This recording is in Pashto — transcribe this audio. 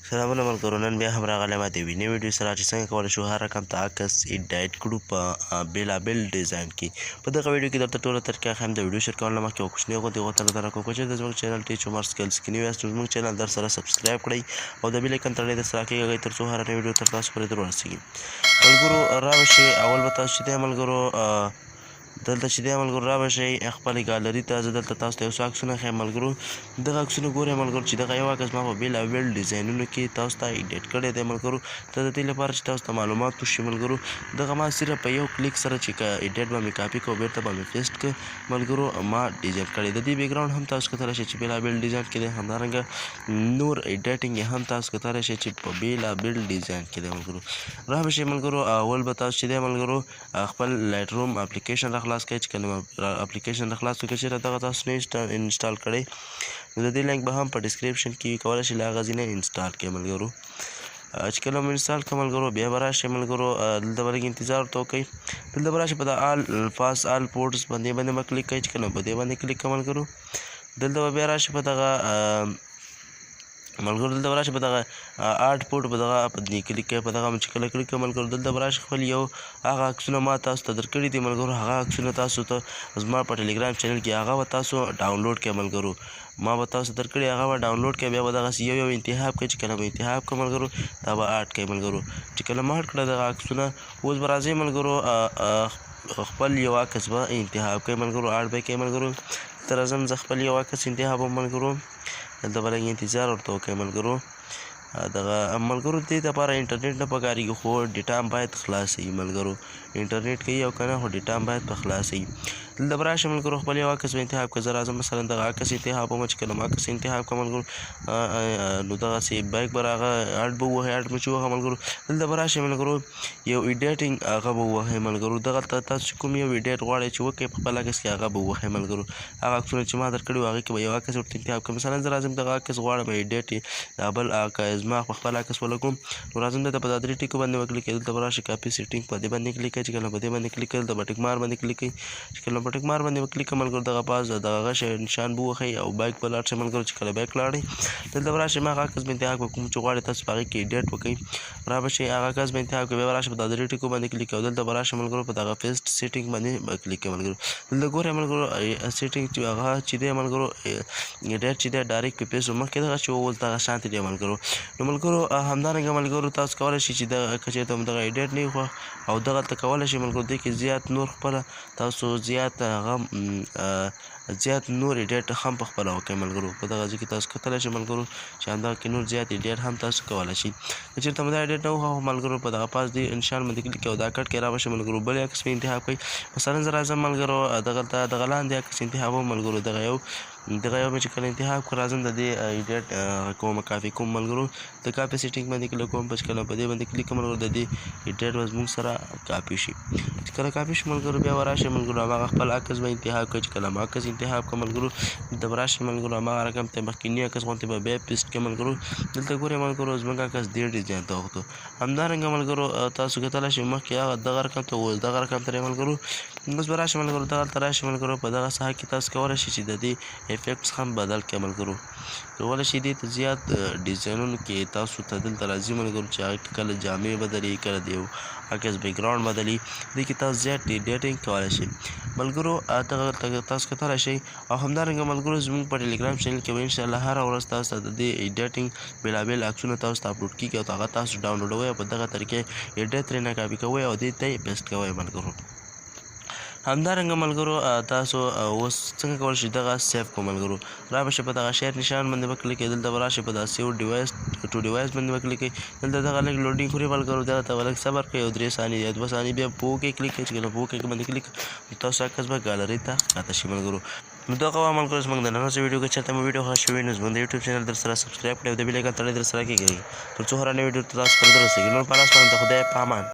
سلامونه ملګرو، نن بیا هم راغلی ما د یوې نوې ویډیو سره چې څنګه کولی شو هر رقم ته عکس ایډیټ کړو په بېلابېل ډیزاین کې. په دغه ویډیو کې درته ټوله طریقه ښیم. د ویډیو شیر کولو نه مخکې یوه کوچنۍ غوندې غوښتنه درته کوم چې د زموږ چینل ټیچ عمر سکلز کې نوي یاست نو زموږ چینل در سره سبسکرایب کړئ او د بیل ایکن تڼۍ درسره کېږئ تر څو هره نوې ویډیو تر تاسو پورې در ورسېږي. ملګرو رابشئ، اول به تاسو چې دی ملګرو دلته چې دی ملګرو رابشئ خپلې ګالري ته. زه دلته تاسو ته یو څو عکسونه ښیم ملګرو. دغه عکسونه ګورئ ملګرو چې دغه یو عکس ما په بېلابېل ډیزاینونو کې تاسو ته ایډیټ کړی دی ملګرو. ته د دې لپاره چې تاسو ته معلومات وشي ملګرو، دغه ما صرف په یو کلیک سره چې ایډیټ به مې کاپي کړ او بېرته به مې پیسټ کړ ملګرو، ما ډیزاین کړی. د دې بیکګراونډ هم تاسو کتلی شئ چې بېلابېل ډیزاین کې دی، همدارنګه نور ایډیټینګ یې هم تاسو کتلی شئ چې په بېلابېل ډیزاین کې دی ملګرو. رابشئ ملګرو، اول به تاسو چې دی ملګرو خپل لایټ روم اپلیکیشن راخلاص کړئ. چې کله اپلیکیشن راخلاص کړئ، که چېرته دغه تاسو نه انسټال کړئ نو د دې لینک به هم په ډسکرپشن کې وي، کولی شئ له هغه ځای نه انسټال کړئ ملګرو. چې کله مو انسټال کړه ملګرو، بیا به راشئ ملګرو، دلته به لږ انتظار ورته وکئ. دلته به راشئ په د آل پاس آل پورټس باندې به کلیک کړئ. چې کله په دې باندې کلیک کړه ملګرو، دلته به بیا راشئ په دغه ملګرو دلته به راشئ په دغه آرټ پورټ په دغه باندې کلیک کړئ. په دغه چې کله کلیک کړئ ملګرو، دلته به راشئ خپل یو هغه عکسونه ما تاسو ته درکړي دي ملګرو، هغه عکسونه تاسو ته زما په ټلیګرام چینل کې هغه به تاسو ډاونلوډ کړئ ملګرو. ما به تاسو درکړي هغه به ډاونلوډ کړئ. بیا به دغسې یو انتخاب کړئ. چې کله به انتخاب کړه ملګرو، دا به اډ کړئ ملګرو. چې کله مه اډ کړه دغه عکسونه، اوس به راځئ ملګرو خپل یو عکس به انتخاب کړئ ملګرو، اډ به یې کړئ ملګرو. ته راځم زه خپل یو عکس انتخابوم ملګرو. دلته به لږ انتظار ورته وکړئ ملګرو. دغه ملګرو دې دپاره انټرنیټ نه پکارېږي، خو ډیټا هم باید خلاص وي ملګرو. انټرنیټ کوي او که نه، خو ډیټا هم باید په خلاص وي. دلته به راشئ ملګرو، خپل یو عکس به انتخاب کړه. زه راځم مثلا دغه عکس انتخابوم. چې کله مو عکس انتخاب کړه ملګرو، نو دغسې بیک به راغه اډ به ووهئ. اډ مې چې ووهه ملګرو، دلته به راشئ ملګرو، یو ایډیټینګ هغه به ووهئ ملګرو. دغلته تاسو چې کوم یو ایډیټ غواړئ چې وکړئ په خپل عکس کې، هغه به ووهئ ملګرو. هغه عکسونه چې ما درکړي وو هغې کې به یو عکس ورته انتخاب کړم. مثلا زه راځم دغه عکس غواړم ایډیټ یې دا بل زما په خپل عکس ولګوم، نو راځم دلته په دا درې ټکو باندې وکلیک کړئ. دلته به راشئ کاپي سیټینګ په دې باندې کلیک کړئ. چې کله په دې باندې کلیک کړئ، دلته به ټک مار باندې کلیک کړئ. چې کله په ټک مار باندې وکلیک کړئ ملګرو، دغه پاس دغه نشان به ووهئ او بیک به لاړ شئ ملګرو. چې کله بیک لاړئ، دلته به راشئ، ما هغه عکس به انتخاب کړم کوم چې غواړئ تاسو په هغې کې ایډیټ وکړئ. رابشئ هغه عکس به انتخاب کړئ. بیا به راشئ په دا درې ټکو باندې کلیک کړئ. دلته به راشئ ملګرو په دغه پیسټ سیټینګ باندې به کلیک کړئ ملګرو. دلته ګورئ ملګرو سیټینګ چې هغه چې دی ملګرو ایډیټ چې دی ډایرکټ په پیسټ مخکې دغه چې اوس دغه شانتې دی ملګرو. نو ملګرو همدارنګه ملګرو تاسو کولی شئ چې دغه که چېرته مو دغه ایډیټ نه وي خوښ او دغلته کولی شئ ملګرو دې کې زیات نور خپله تاسو زیات نور ایډیټ هم په خپله وکړئ ملګرو. په دغه ځای کې تاسو کتلی شئ ملګرو چې همدغه کې نور زیات ایډیټ هم تاسو کولی شئ. که چېرته مو دا ایډیټ نه وخوښ ملګرو، په دغه پاس دې نشان باندې کلیک کړئ او دا کټ کې رابشئ ملګرو. بل عکس مې انتخاب کړئ. مثلا زه راځم ملګرو دغلته دغه لاندې عکس انتخابوم ملګرو. دغه یو مې چې کله انتخاب کړ، راځم د دې ایډیټ کوم کافي کوم ملګرو. د کاپي سیټینګ باندې کلیک کوم. چې کله په دې باندې کلیک کوم ملګرو، د دې ایډیټ به زموږ سره کاپي شي. چې کله کاپي شي ملګرو، بیا به راشئ ملګرو هماغه خپل عکس به انتخاب کړئ. چې کله مو عکس انتخاب کړه ملګرو، دلته به راشئ ملګرو هماغه رقم ته مخکیني عکس غوندې به بیا پیسټ کړئ ملګرو. دلته ګورئ ملګرو زموږ عکس دې ډیزاین ته وختو. همدارنګه ملګرو تاسو کتلی شئ مخکې هغه دغه رقم ته اوس دغه رقم ته دی ملګرو. اوس به راشئ ملګرو دغلته راشئ ملګرو. په دغه ساحه کې تاسو کولی شئ چې د دې افیکټس هم بدل کړئ ملګرو. کولی شئ دې ته زیات ډیزاینونو کې تاسو ته دلته راځي ملګرو چې هغه کله جامې بدلوي، کله د یو عکس بیکګراونډ بدلي، دې کې تاسو زیات ایډیټینګ کولی شئ ملګرو. دغه تاسو کتلی شئ. او همدارنګه ملګرو زموږ په ټلیګرام چینل کې به انشاءالله هره ورځ تاسو ته د دې ایډیټینګ بېلابېل عکسونه تاسو ته اپلوډ کېږي او هغه تاسو ډاونلوډوئ او په دغه طریقې ایډیټ ترېنه کاپي کوئ او دې ته یې پیسټ کوئ ملګرو. همدارنګه ملګرو تاسو اوس څنګه کولی شئ دغه سیف کړو ملګرو. رابشئ په دغه شیر نشان باندې به کلیک کړئ. دلته به راشئ په دا سیو ډیوایس ټو ډیوایس باندې به کلیک کړئ. دلته دغه لږ لوډینګ خوري ملګرو، دغه ته به لږ صبر کړئ یو 3 ثانیې یا 2 ثانیې. بیا په اوکې کلیک کړئ. چې کله په اوکې باندې کلیک کړئ، تاسو عکس به ګالرۍ ته ښکته شي ملګرو. نو دغه وه ملګرو زموږ د نننۍ ویډیو که چېرته مو ویډیو خوښ شوې نو زموږ د یوټیوب چینل در سره سبسکرایب کړئ او د بیل ایکن تڼۍ در سره کېږئ تر څو هره نوې ویډیو تاسو پورې در رسېږي. نور په لاس باندې د خدای په امان.